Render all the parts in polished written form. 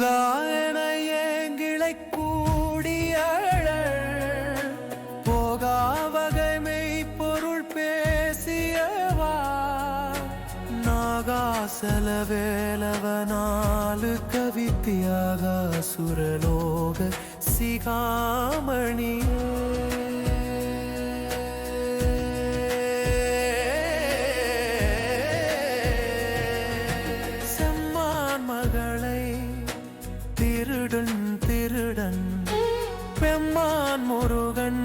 முருகாயன ஏங்கிளை கூடிய போகாவகைமை பொருள் பேசியவா நாகாசல வேலவனாலு கவித்தியாக சுரலோக சிகாமணி திருடன் பெம்மான் முருகன்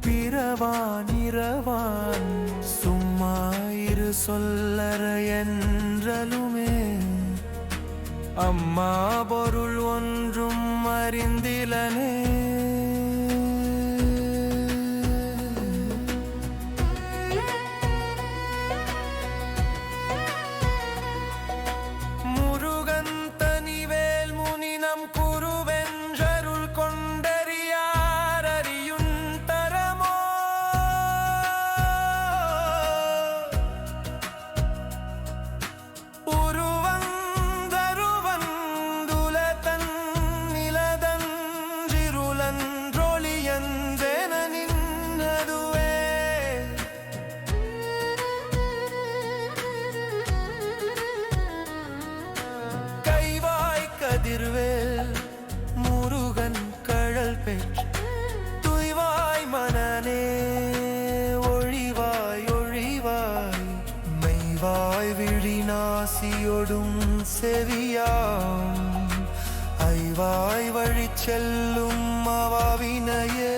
பிறவான் இரவான் சும்மா இரு சொல்லற என்றலுமே அம்மா பொருள் ஒன்றும் அறிந்திலனே முருகன் கழல் பெற்று துய்வாய் மனனே ஒழிவாய் ஒழிவாய் மெய்வாய் விழிநாசியொடும் செவியாம் ஐவாய் வழி செல்லும் அவாவினையே